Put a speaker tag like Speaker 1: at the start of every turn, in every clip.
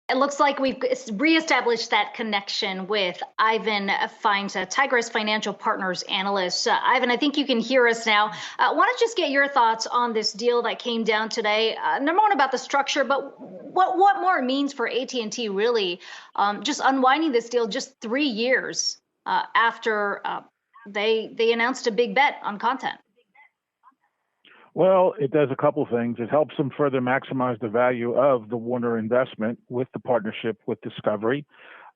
Speaker 1: It looks like we've reestablished that connection with Ivan Feinseth, Tigress Financial Partners Analyst. Ivan, I think you can hear us now. I want to just get your thoughts on this deal that came down today. Number one, about the structure, but what more it means for AT&T, really, just unwinding this deal just 3 years after they announced a big bet on content.
Speaker 2: Well, it does a couple things. It helps them further maximize the value of the Warner investment with the partnership with Discovery.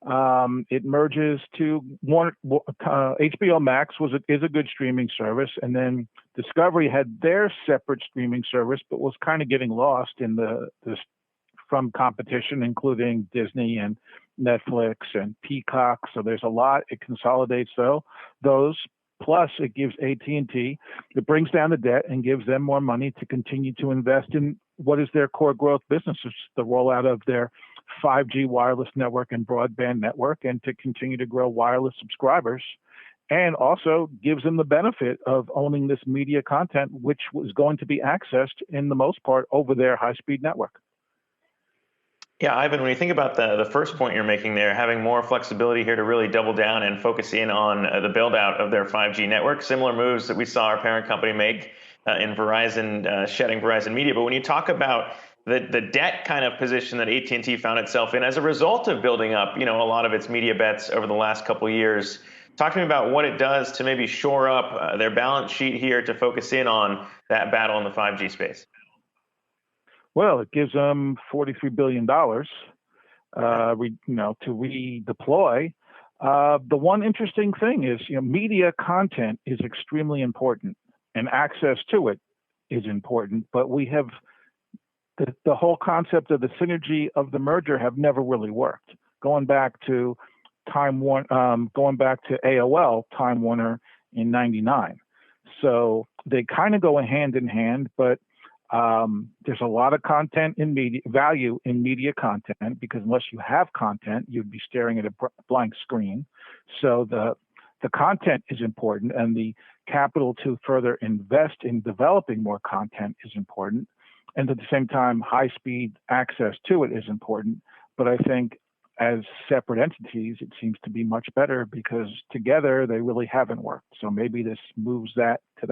Speaker 2: It merges to HBO Max is a good streaming service, and then Discovery had their separate streaming service, but was kind of getting lost in from competition, including Disney and Netflix and Peacock. So there's a lot. It consolidates those. Plus, it gives AT&T, it brings down the debt and gives them more money to continue to invest in what is their core growth businesses, the rollout of their 5G wireless network and broadband network, and to continue to grow wireless subscribers. And also gives them the benefit of owning this media content, which was going to be accessed in the most part over their high-speed network.
Speaker 3: Yeah, Ivan, when you think about the first point you're making there, having more flexibility here to really double down and focus in on the build out of their 5G network, similar moves that we saw our parent company make in Verizon, shedding Verizon Media. But when you talk about the debt kind of position that AT&T found itself in as a result of building up, a lot of its media bets over the last couple of years, talk to me about what it does to maybe shore up their balance sheet here to focus in on that battle in the 5G space.
Speaker 2: Well, it gives them $43 billion to redeploy. The one interesting thing is, media content is extremely important, and access to it is important. But we have the whole concept of the synergy of the merger have never really worked. Going back to AOL, Time Warner in '99. So they kind of go hand in hand, but there's a lot of content in value in media content, because unless you have content, you'd be staring at a blank screen. So the content is important, and the capital to further invest in developing more content is important. And at the same time, high-speed access to it is important. But I think as separate entities, it seems to be much better, because together they really haven't worked. So maybe this moves that to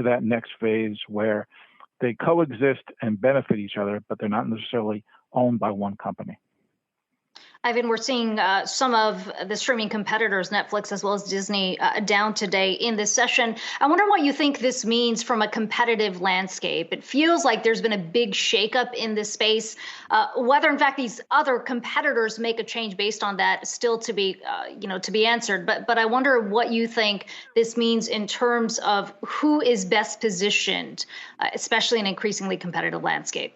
Speaker 2: that next phase where they coexist and benefit each other, but they're not necessarily owned by one company.
Speaker 1: Ivan, we're seeing some of the streaming competitors, Netflix as well as Disney, down today in this session. I wonder what you think this means from a competitive landscape. It feels like there's been a big shakeup in this space. Whether, in fact, these other competitors make a change based on that is still to be, to be answered. But I wonder what you think this means in terms of who is best positioned, especially in an increasingly competitive landscape.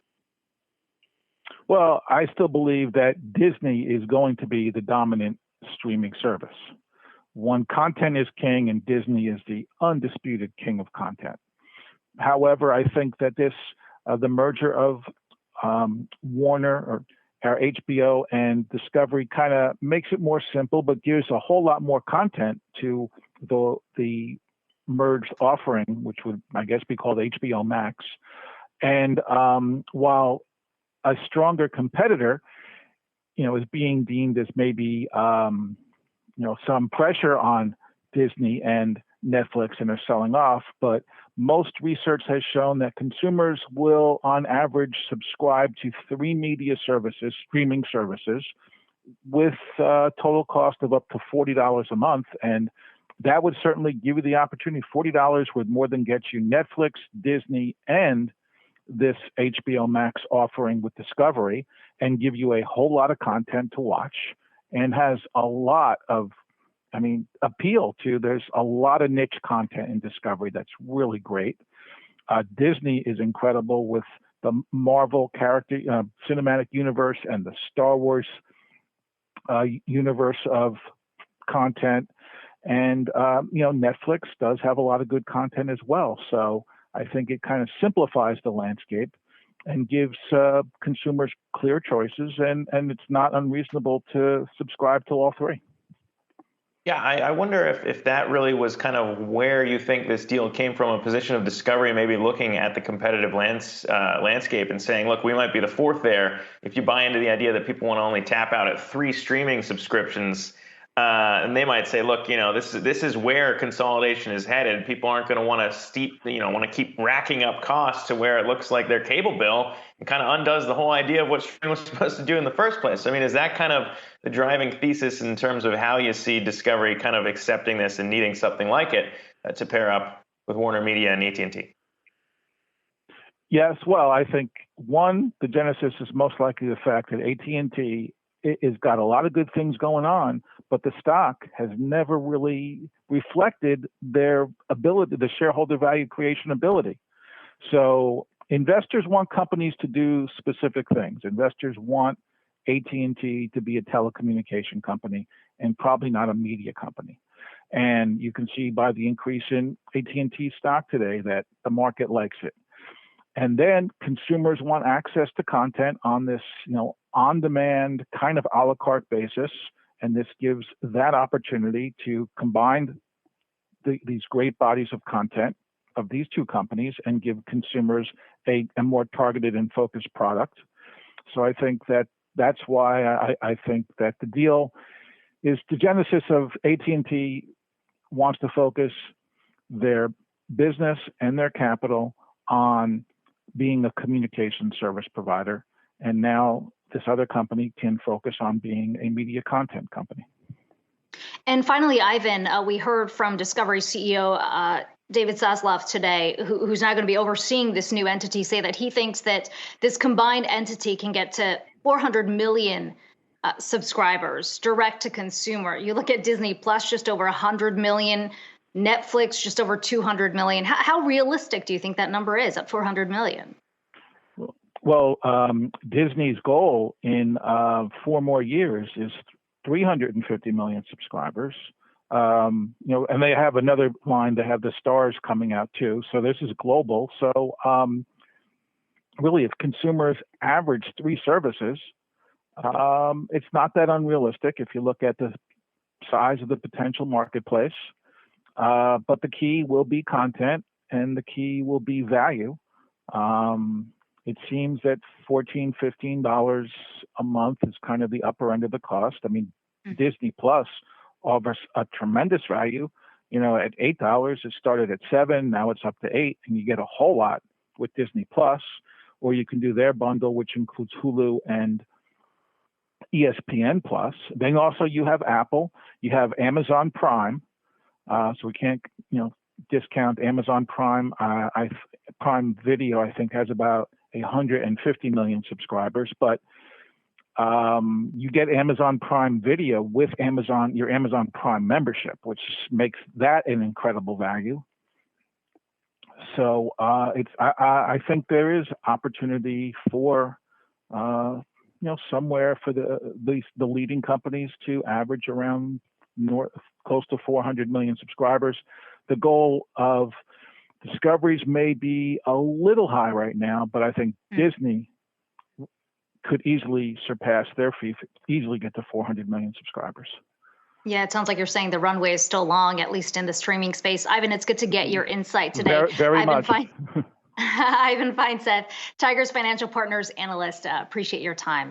Speaker 2: Well, I still believe that Disney is going to be the dominant streaming service. Content is king, and Disney is the undisputed king of content. However, I think that the merger of Warner or our HBO and Discovery kind of makes it more simple, but gives a whole lot more content to the merged offering, which would, I guess, be called HBO Max. And while a stronger competitor, is being deemed as maybe, some pressure on Disney and Netflix, and are selling off. But most research has shown that consumers will, on average, subscribe to 3 media services, streaming services, with a total cost of up to $40 a month. And that would certainly give you the opportunity. $40 would more than get you Netflix, Disney, and this HBO Max offering with Discovery, and give you a whole lot of content to watch, and has a lot of, appeal to. There's a lot of niche content in Discovery that's really great. Disney is incredible with the Marvel character cinematic universe and the Star Wars universe of content. And, Netflix does have a lot of good content as well. So I think it kind of simplifies the landscape and gives consumers clear choices, and it's not unreasonable to subscribe to all 3.
Speaker 3: Yeah, I wonder if that really was kind of where you think this deal came from, a position of discovery, maybe looking at the competitive landscape and saying, look, we might be the fourth there. If you buy into the idea that people want to only tap out at 3 streaming subscriptions, and they might say, look, this is where consolidation is headed. People aren't going to want to keep racking up costs to where it looks like their cable bill and kind of undoes the whole idea of what streaming was supposed to do in the first place. I mean, is that kind of the driving thesis in terms of how you see Discovery kind of accepting this and needing something like it to pair up with WarnerMedia and AT&T?
Speaker 2: Yes, well, I think one, the genesis is most likely the fact that AT&T has got a lot of good things going on, but the stock has never really reflected their ability, the shareholder value creation ability. So investors want companies to do specific things. Investors want AT&T to be a telecommunication company and probably not a media company. And you can see by the increase in AT&T stock today that the market likes it. And then consumers want access to content on this, on-demand kind of a la carte basis. And this gives that opportunity to combine these great bodies of content of these two companies and give consumers a more targeted and focused product. So I think that's why I think that the deal is the genesis of AT&T wants to focus their business and their capital on being a communication service provider. And now this other company can focus on being a media content company.
Speaker 1: And finally, Ivan, we heard from Discovery CEO David Zaslav today, who's now going to be overseeing this new entity, say that he thinks that this combined entity can get to 400 million subscribers direct to consumer. You look at Disney Plus, just over 100 million, Netflix, just over 200 million. How realistic do you think that number is at 400 million?
Speaker 2: Well, Disney's goal in 4 more years is 350 million subscribers. And they have another line. They have the stars coming out too. So this is global. So really, if consumers average 3 services, it's not that unrealistic if you look at the size of the potential marketplace. But the key will be content, and the key will be value. It seems that $14, $15 a month is kind of the upper end of the cost. I mean, Disney Plus offers a tremendous value. At $8, it started at $7, now it's up to $8, and you get a whole lot with Disney Plus. Or you can do their bundle, which includes Hulu and ESPN Plus. Then also you have Apple, you have Amazon Prime. So we can't, discount Amazon Prime. Prime Video, I think, has about 150 million subscribers, but you get Amazon Prime Video with your Amazon Prime membership, which makes that an incredible value. So I think there is opportunity for somewhere for the leading companies to average around close to 400 million subscribers. The goal of Discovery's may be a little high right now, but I think Disney could easily surpass their fee, easily get to 400 million subscribers.
Speaker 1: Yeah, it sounds like you're saying the runway is still long, at least in the streaming space. Ivan, it's good to get your insight today.
Speaker 2: Very much.
Speaker 1: Ivan Feinseth, Tigress Financial Partners analyst. Appreciate your time.